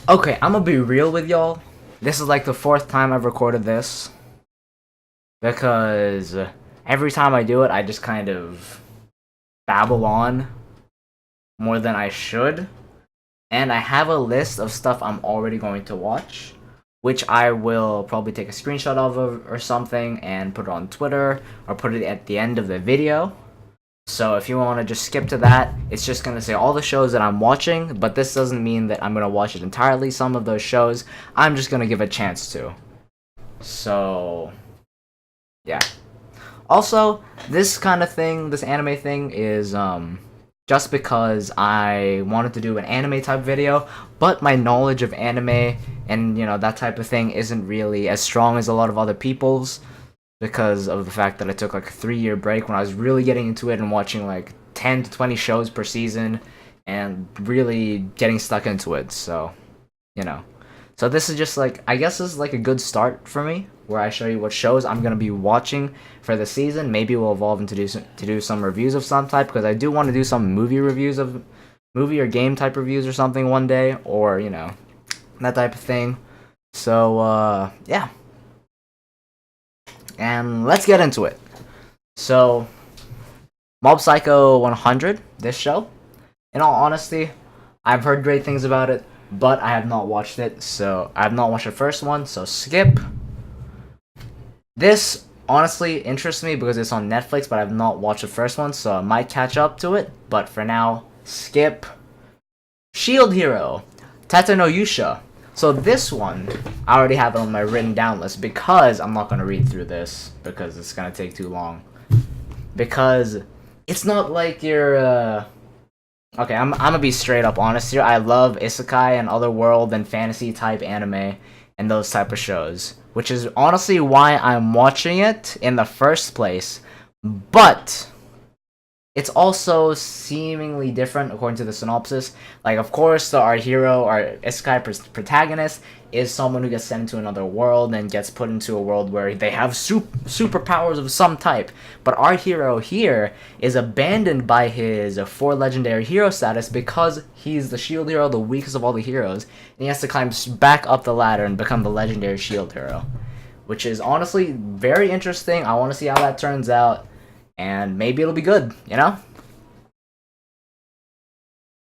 Okay, I'm gonna be real with y'all. This is like the fourth time I've recorded this because every time I do it, I just kind of babble on more than I should. And I have a list of stuff I'm already going to watch, which I will probably take a screenshot of or something and put it on Twitter or put it at the end of the video. So if you want to just skip to that, it's just going to say all the shows that I'm watching, but this doesn't mean that I'm going to watch it entirely. Some of those shows, I'm just going to give a chance to. So, yeah. Also, this kind of thing, this anime thing is just because I wanted to do an anime type video, but my knowledge of anime and, that type of thing isn't really as strong as a lot of other people's, because of the fact that I took like a 3-year break when I was really getting into it and watching like 10 to 20 shows per season and really getting stuck into it. So, So this is just like, I guess this is like a good start for me, where I show you what shows I'm going to be watching for the season. Maybe we'll evolve into do some reviews of some type, because I do want to do some movie reviews of movie or game type reviews or something one day, or, that type of thing. So, yeah. And let's get into it. So, Mob Psycho 100, this show. In all honesty, I've heard great things about it, but I have not watched it. So, I have not watched the first one, so skip. This honestly interests me because it's on Netflix, but I have not watched the first one, so I might catch up to it. But for now, skip. Shield Hero, Tata no Yusha. So this one, I already have it on my written down list because I'm not going to read through this because it's going to take too long. Because it's not like you're, Okay, I'm going to be straight up honest here. I love isekai and otherworld and fantasy type anime and those type of shows, which is honestly why I'm watching it in the first place. But it's also seemingly different according to the synopsis. Like, of course, our hero, our isekai protagonist, is someone who gets sent to another world and gets put into a world where they have superpowers of some type. But our hero here is abandoned by his 4 legendary hero status because he's the shield hero, the weakest of all the heroes, and he has to climb back up the ladder and become the legendary shield hero. Which is honestly very interesting. I want to see how that turns out. And maybe it'll be good,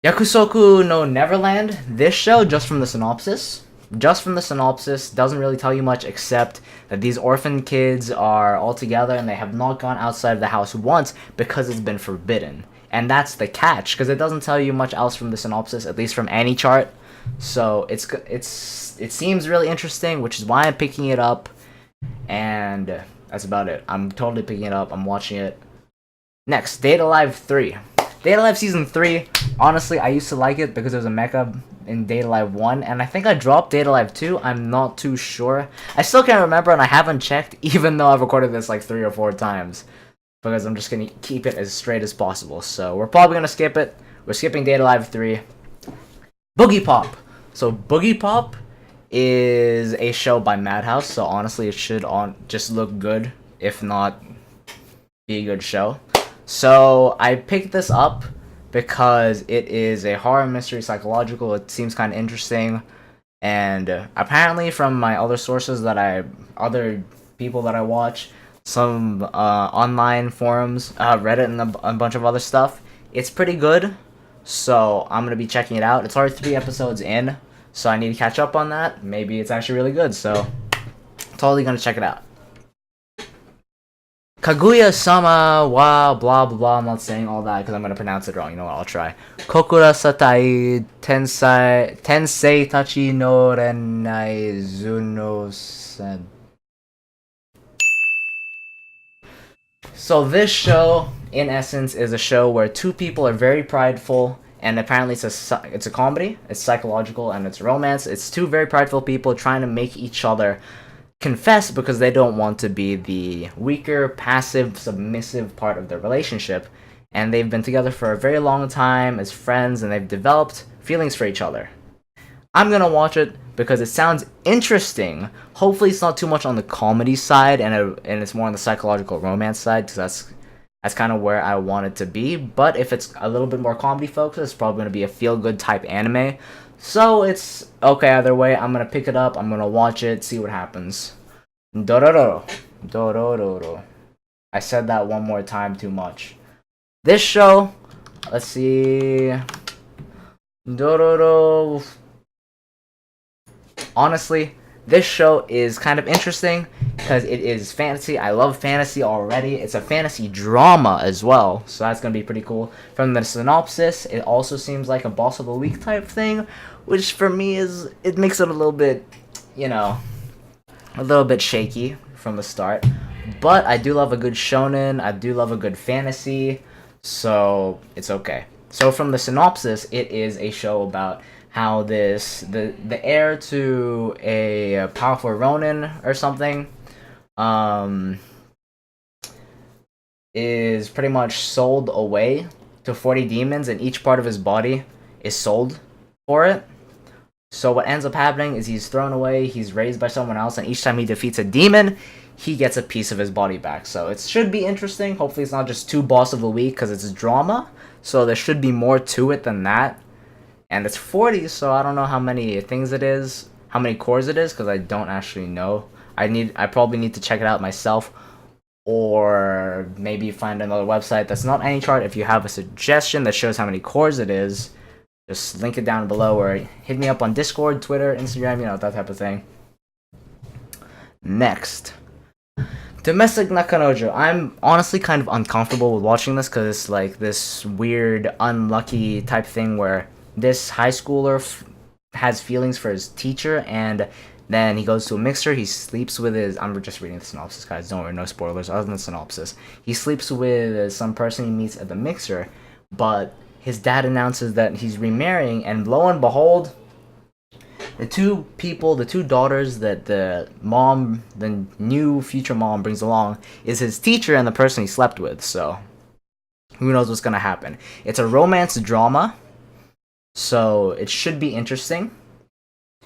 Yakusoku no Neverland, this show, just from the synopsis, doesn't really tell you much except that these orphan kids are all together and they have not gone outside of the house once because it's been forbidden. And that's the catch, because it doesn't tell you much else from the synopsis, at least from any chart. So it seems really interesting, which is why I'm picking it up. And that's about it. I'm totally picking it up. I'm watching it. Next, Date Alive 3. Date Alive Season 3, honestly, I used to like it because there was a mecha in Date Alive 1, and I think I dropped Date Alive 2. I'm not too sure. I still can't remember, and I haven't checked, even though I've recorded this like 3 or 4 times, because I'm just going to keep it as straight as possible. So we're probably going to skip it. We're skipping Date Alive 3. Boogie Pop. So Boogie Pop is a show by Madhouse, so honestly it should just look good, if not be a good show. So I picked this up because it is a horror mystery psychological. It seems kind of interesting, and apparently from my other sources other people that I watch, some online forums, Reddit, and a bunch of other stuff, it's pretty good. So I'm gonna be checking it out. It's already 3 episodes in, so I need to catch up on that. Maybe it's actually really good, so totally gonna check it out. Kaguya-sama wa blah blah blah. I'm not saying all that because I'm gonna pronounce it wrong. You know what? I'll try. Kokura satai tensei tachi no renai zuno sen. So this show, in essence, is a show where 2 people are very prideful, and apparently it's a comedy. It's psychological and it's romance. It's 2 very prideful people trying to make each other confess because they don't want to be the weaker, passive, submissive part of their relationship. And they've been together for a very long time as friends, and they've developed feelings for each other. I'm gonna watch it because it sounds interesting. Hopefully it's not too much on the comedy side, and it's more on the psychological romance side, because that's kind of where I want it to be. But if it's a little bit more comedy focused, it's probably gonna be a feel-good type anime. So it's okay either way. I'm gonna pick it up. I'm gonna watch it, see what happens. Dororo. Dororo. I said that one more time too much. This show, let's see. Dororo. Honestly, this show is kind of interesting because it is fantasy. I love fantasy already. It's a fantasy drama as well, so that's gonna be pretty cool. From the synopsis, it also seems like a boss of the week type thing, which for me it makes it a little bit, a little bit shaky from the start. But I do love a good shonen. I do love a good fantasy, so it's okay. So from the synopsis, it is a show about how the heir to a powerful Ronin or something um is pretty much sold away to 40 demons, and each part of his body is sold for it. So what ends up happening is he's thrown away, he's raised by someone else, and each time he defeats a demon, he gets a piece of his body back. So it should be interesting. Hopefully it's not just two boss of the week because it's drama. So there should be more to it than that. And it's 40, so I don't know how many things it is, how many cores it is, because I don't actually know. I probably need to check it out myself, or maybe find another website that's not AnyChart. If you have a suggestion that shows how many cores it is, just link it down below, or hit me up on Discord, Twitter, Instagram, that type of thing. Next. Domestic Nakanojo. I'm honestly kind of uncomfortable with watching this because it's like this weird, unlucky type thing where this high schooler has feelings for his teacher, and then he goes to a mixer. He sleeps with his... I'm just reading the synopsis, guys. Don't worry, no spoilers other than the synopsis. He sleeps with some person he meets at the mixer, but his dad announces that he's remarrying, and lo and behold, the two daughters that the new future mom brings along is his teacher and the person he slept with, so who knows what's gonna happen. It's a romance drama, so it should be interesting.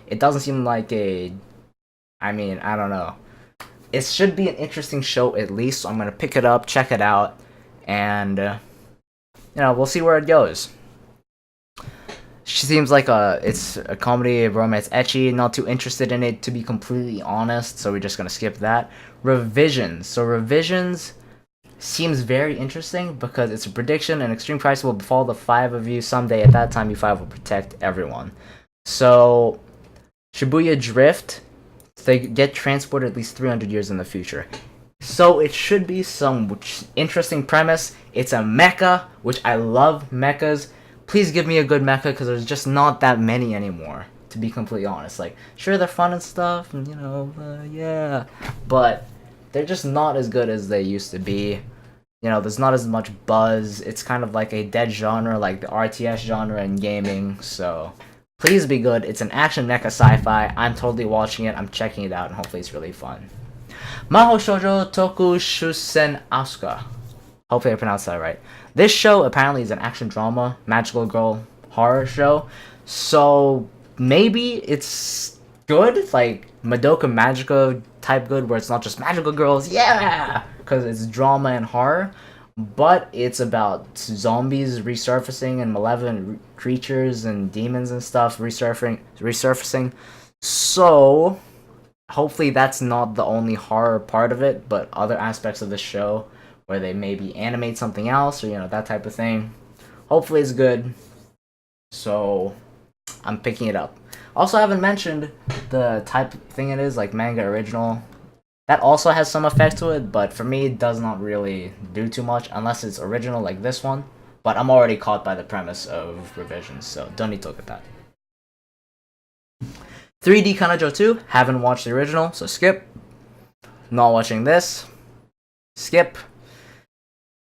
It doesn't seem like I don't know. It should be an interesting show at least, so I'm gonna pick it up, check it out, and we'll see where it goes. She seems like it's a comedy, romance, ecchi. Not too interested in it, to be completely honest, so we're just gonna skip that. Revisions. So Revisions seems very interesting because it's a prediction: an extreme crisis will befall the five of you someday. At that time, you five will protect everyone. So Shibuya Drift, they get transported at least 300 years in the future. So it should be some interesting premise. It's a mecha, which I love mechas. Please give me a good mecha, because there's just not that many anymore, to be completely honest. Like, sure, they're fun and stuff, and yeah, but they're just not as good as they used to be. There's not as much buzz. It's kind of like a dead genre, like the RTS genre in gaming, so please be good. It's an action mecha sci-fi. I'm totally watching it. I'm checking it out, and hopefully it's really fun. Mahou Shoujo Toku Shusen Asuka. Hopefully I pronounced that right. This show apparently is an action drama, magical girl horror show. So maybe it's good, like Madoka Magica type good, where it's not just magical girls, yeah, because it's drama and horror. But it's about zombies resurfacing and malevolent creatures and demons and stuff resurfacing. So hopefully that's not the only horror part of it, but other aspects of the show where they maybe animate something else, or that type of thing. Hopefully it's good. So I'm picking it up. Also, I haven't mentioned the type of thing it is, like manga original. That also has some effect to it, but for me it does not really do too much unless it's original like this one. But I'm already caught by the premise of Revisions, so don't need to look at that. 3D Kanojo 2, haven't watched the original, so skip. Not watching this. Skip.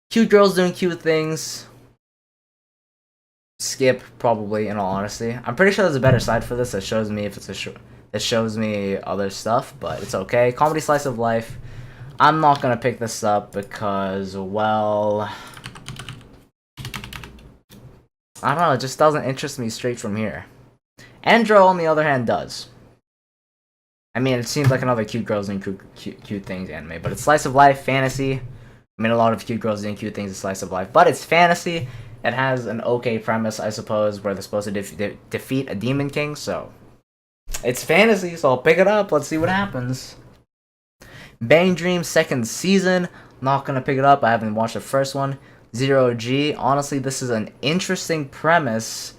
Cute girls doing cute things. Skip, probably, in all honesty. I'm pretty sure there's a better side for this that shows me if it's that shows me other stuff, but it's okay. Comedy slice of life. I'm not gonna pick this up because, well, I don't know, it just doesn't interest me straight from here. Andro, on the other hand, does. I mean, it seems like another cute girls doing cute things anime, but it's slice of life, fantasy. I mean, a lot of cute girls doing cute things in slice of life, but it's fantasy, It has an okay premise, I suppose, where they're supposed to defeat a demon king. So it's fantasy, so I'll pick it up. Let's see what happens. Bang Dream second season. Not gonna pick it up. I haven't watched the first one. Zero G. Honestly, this is an interesting premise,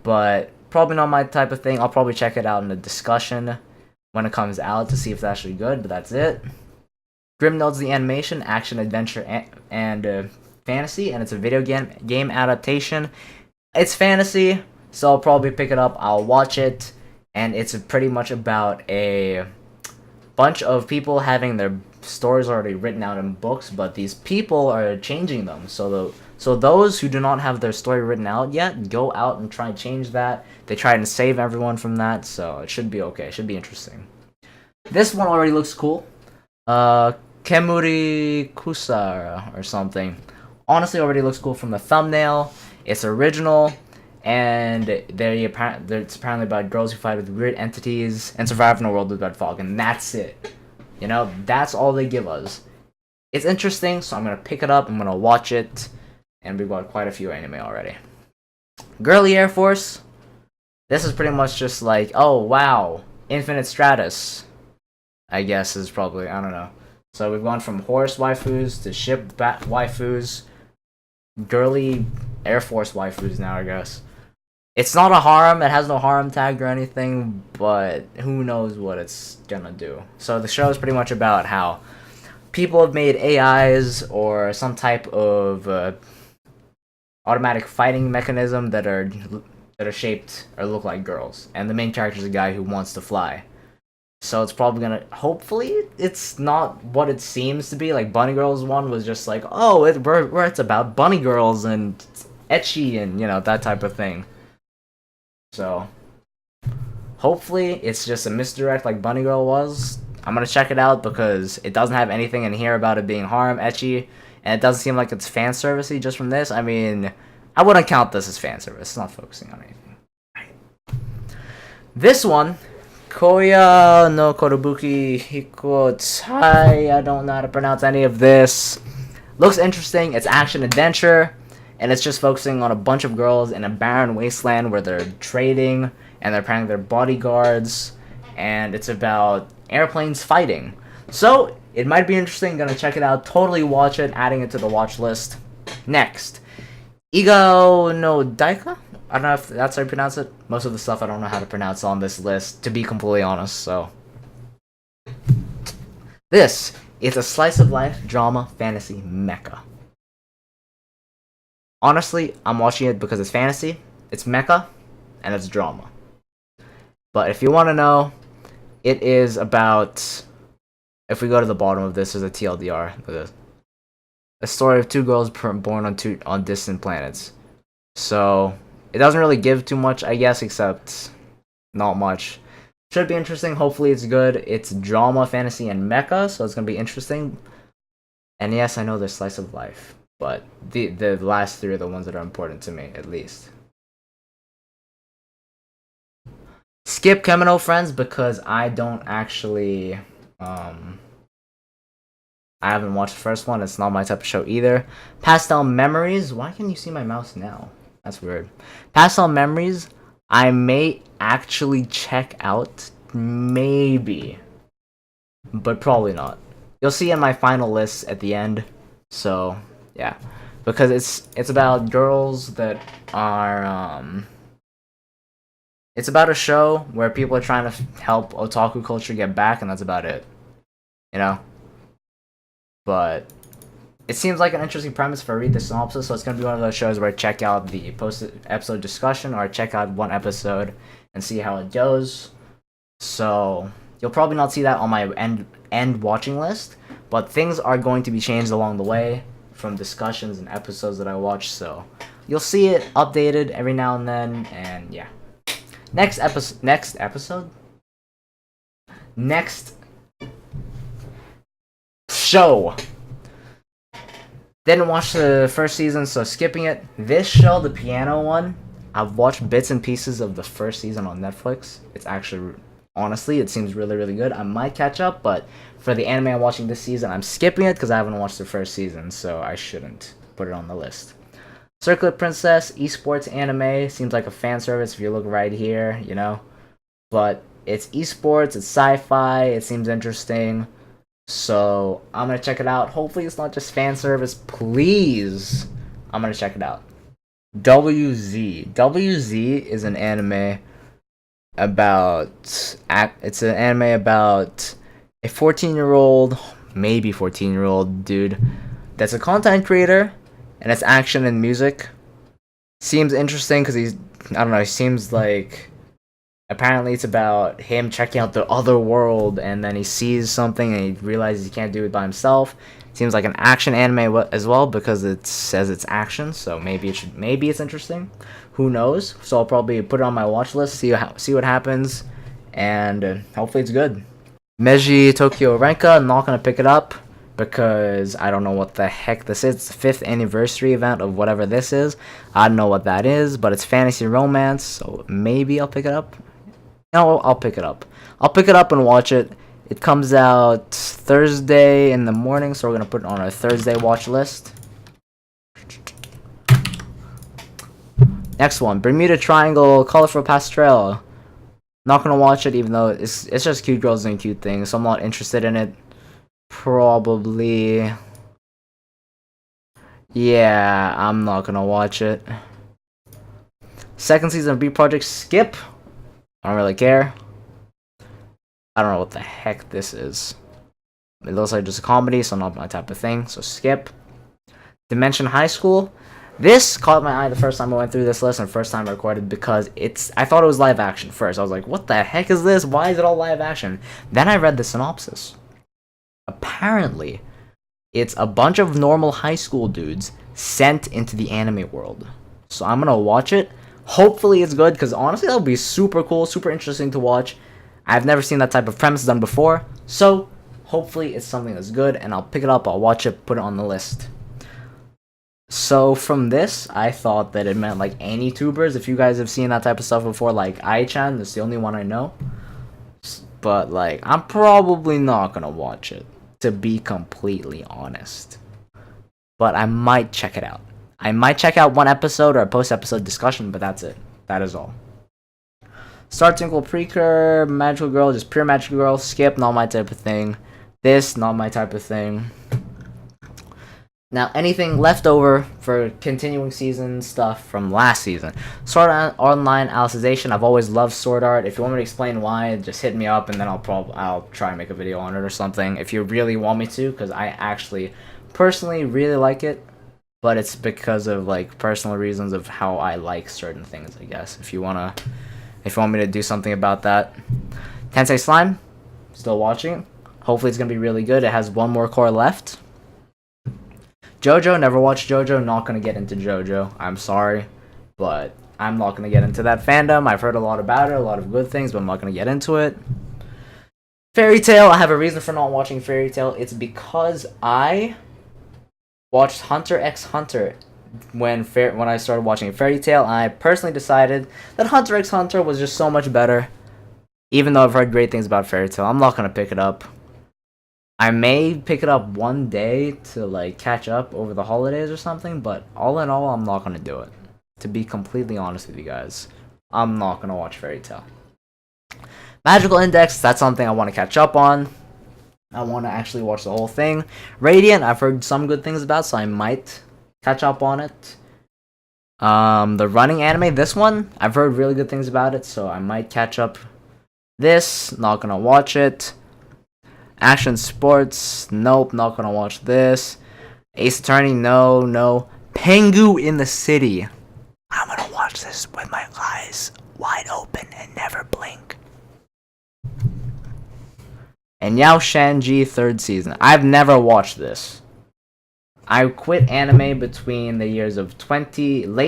but probably not my type of thing. I'll probably check it out in the discussion when it comes out to see if it's actually good, but that's it. Grim Notes the animation, action, adventure, and fantasy, and it's a video game adaptation. It's fantasy, so I'll probably pick it up. I'll watch it, and it's pretty much about a bunch of people having their stories already written out in books, but these people are changing them. So those who do not have their story written out yet go out and try and change that. They try and save everyone from that, so it should be okay. It should be interesting. This one already looks cool. Kemuri Kusara or something. Honestly, already looks cool from the thumbnail. It's original, and it's apparently about girls who fight with weird entities and survive in a world with red fog, and that's it. You know, that's all they give us. It's interesting, so I'm gonna pick it up. I'm gonna watch it, and we've got quite a few anime already. Girly Air Force. This is pretty much just like, oh wow, Infinite Stratus, I guess is probably, I don't know. So we've gone from horse waifus to ship waifus, girly Air Force waifus now, I guess. It's not a harem, it has no harem tag or anything, but who knows what it's gonna do. So the show is pretty much about how people have made AIs or some type of automatic fighting mechanism that are shaped or look like girls. And the main character is a guy who wants to fly. So it's probably gonna, hopefully, it's not what it seems to be. Like Bunny Girls one was just like, oh, where it's about bunny girls and ecchi and, you know, that type of thing. So hopefully it's just a misdirect like Bunny Girl was. I'm gonna check it out because it doesn't have anything in here about it being harem, ecchi, and it doesn't seem like it's fan servicey just from this. I mean, I wouldn't count this as fan service. It's not focusing on anything. This one, Koya no Korobuki Hikotai, I don't know how to pronounce any of this. Looks interesting. It's action adventure, and it's just focusing on a bunch of girls in a barren wasteland where they're trading and they're planning their bodyguards, and it's about airplanes fighting. So it might be interesting. Gonna check it out. Totally watch it. Adding it to the watch list. Next, Igo no Daika. I don't know if that's how you pronounce it. Most of the stuff I don't know how to pronounce on this list, to be completely honest, so. This is a slice of life drama fantasy mecha. Honestly, I'm watching it because it's fantasy, it's mecha, and it's drama. But if you want to know, it is about, if we go to the bottom of this, there's a TLDR. Look at this. A story of two girls born on distant planets. So it doesn't really give too much, I guess, except not much. Should be interesting. Hopefully it's good. It's drama, fantasy, and mecha, so it's gonna be interesting. And yes, I know there's slice of life, but the last three are the ones that are important to me, at least. Skip Kimono Friends because I don't actually I haven't watched the first one. It's not my type of show either. Pastel Memories. Why can you see my mouse now? That's weird. Pastel Memories, I may actually check out. Maybe. But probably not. You'll see in my final list at the end. So, yeah. Because it's about girls that are, it's about a show where people are trying to help otaku culture get back, and that's about it. You know? But it seems like an interesting premise if I read the synopsis, so it's going to be one of those shows where I check out the post-episode discussion, or I check out one episode and see how it goes. So you'll probably not see that on my end watching list, but things are going to be changed along the way from discussions and episodes that I watch, so you'll see it updated every now and then, and yeah. Next show. Didn't watch the first season, so skipping it. This show, the piano one, I've watched bits and pieces of the first season on Netflix. It's actually, honestly, it seems really, really good. I might catch up, but for the anime I'm watching this season, I'm skipping it because I haven't watched the first season, so I shouldn't put it on the list. Circlet Princess, esports anime. Seems like a fan service if you look right here, you know. But it's esports, it's sci-fi, it seems interesting. So I'm gonna check it out. Hopefully it's not just fan service. Please. I'm gonna check it out. WZ. WZ is an anime about it's an anime about a 14-year-old, maybe 14-year-old dude that's a content creator, and it's action and music. Seems interesting because I don't know, he seems like apparently it's about him checking out the other world, and then he sees something and he realizes he can't do it by himself. Seems like an action anime as well because it says it's action, so maybe it's interesting. Who knows? So I'll probably put it on my watch list, see what happens, and hopefully it's good. Meiji Tokyo Renka, I'm not gonna pick it up because I don't know what the heck this is. It's the 5th anniversary event of whatever this is. I don't know what that is, but it's fantasy romance, so maybe I'll pick it up. No, I'll pick it up. I'll pick it up and watch it. It comes out Thursday in the morning, so we're going to put it on our Thursday watch list. Next one, Bermuda Triangle, Colorful Pastel. Not going to watch it, even though it's just cute girls doing cute things, so I'm not interested in it. Probably. Yeah, I'm not going to watch it. Second season of B Project, skip. I don't really care. I don't know what the heck this is. It looks like just a comedy, so not my type of thing, so skip. Dimension High School. This caught my eye the first time I went through this list and first time I recorded because I thought it was live action first. I was like, what the heck is this? Why is it all live action? Then I read the synopsis. Apparently, it's a bunch of normal high school dudes sent into the anime world. So I'm gonna watch it. Hopefully it's good, because honestly that'll be super cool, super interesting to watch. I've never seen that type of premise done before, so hopefully it's something that's good, and I'll pick it up, I'll watch it, put it on the list. So from this, I thought that it meant like any tubers. If you guys have seen that type of stuff before, like Ai-chan, that's the only one I know. But like, I'm probably not gonna watch it, to be completely honest. But I might check it out. I might check out one episode or a post-episode discussion, but that's it. That is all. Star Twinkle Precure, Magical Girl, just pure Magical Girl, skip, not my type of thing. This, not my type of thing. Now, anything left over for continuing season stuff from last season. Sword Art Online Alicization, I've always loved Sword Art. If you want me to explain why, just hit me up and then I'll try and make a video on it or something. If you really want me to, because I actually personally really like it. But it's because of like personal reasons of how I like certain things, I guess. If you want me to do something about that. Tensei Slime, still watching. Hopefully it's gonna be really good. It has one more core left. JoJo, never watched JoJo. Not gonna get into JoJo. I'm sorry, but I'm not gonna get into that fandom. I've heard a lot about it, a lot of good things, but I'm not gonna get into it. Fairy Tail, I have a reason for not watching Fairy Tail. It's because I watched Hunter x Hunter when I started watching Fairy Tail, and I personally decided that Hunter x Hunter was just so much better. Even though I've heard great things about Fairy Tail, I'm not gonna pick it up. I may pick it up one day to like catch up over the holidays or something, but all in all, I'm not gonna do it. To be completely honest with you guys, I'm not gonna watch Fairy Tail. Magical Index, that's something I want to catch up on. I want to actually watch the whole thing. Radiant, I've heard some good things about, so I might catch up on it. The running anime, this one, I've heard really good things about it, so I might catch up. This, not gonna watch it. Action Sports, nope, not gonna watch this. Ace Attorney, no. Pengu in the City, I'm gonna watch this with my eyes wide open and never blink. And Yao Shanji 3rd season. I've never watched this. I quit anime between the years of late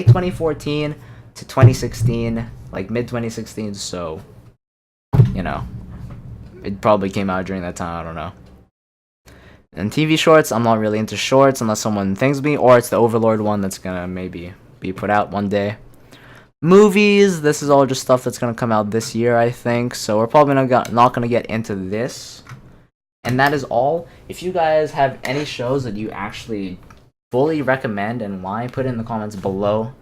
2014 to 2016, like mid 2016, so, you know, it probably came out during that time, I don't know. And TV shorts, I'm not really into shorts unless someone thinks me, or it's the Overlord one that's gonna maybe be put out one day. Movies, this is all just stuff that's gonna come out this year, I think, so we're probably not gonna get into this. And that is all. If you guys have any shows that you actually fully recommend and why, put it in the comments below.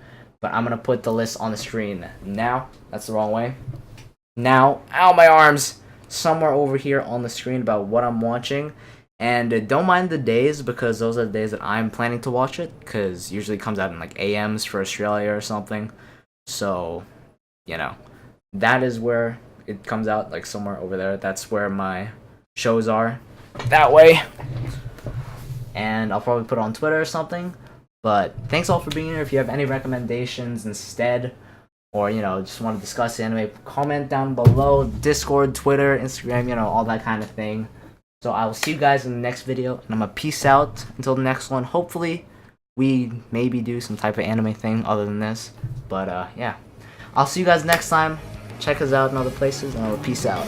But I'm gonna put the list on the screen now. That's the wrong way. Now, ow, my arms! Somewhere over here on the screen about what I'm watching. And don't mind the days, because those are the days that I'm planning to watch it, because usually it comes out in like AMs for Australia or something. So, you know, that is where it comes out, like somewhere over there. That's where my shows are. That way. And I'll probably put it on Twitter or something. But thanks all for being here. If you have any recommendations instead, or, you know, just want to discuss anime, comment down below. Discord, Twitter, Instagram, you know, all that kind of thing. So I will see you guys in the next video, and I'm gonna peace out until the next one. Hopefully, we maybe do some type of anime thing other than this. But, yeah. I'll see you guys next time. Check us out in other places, and I will peace out.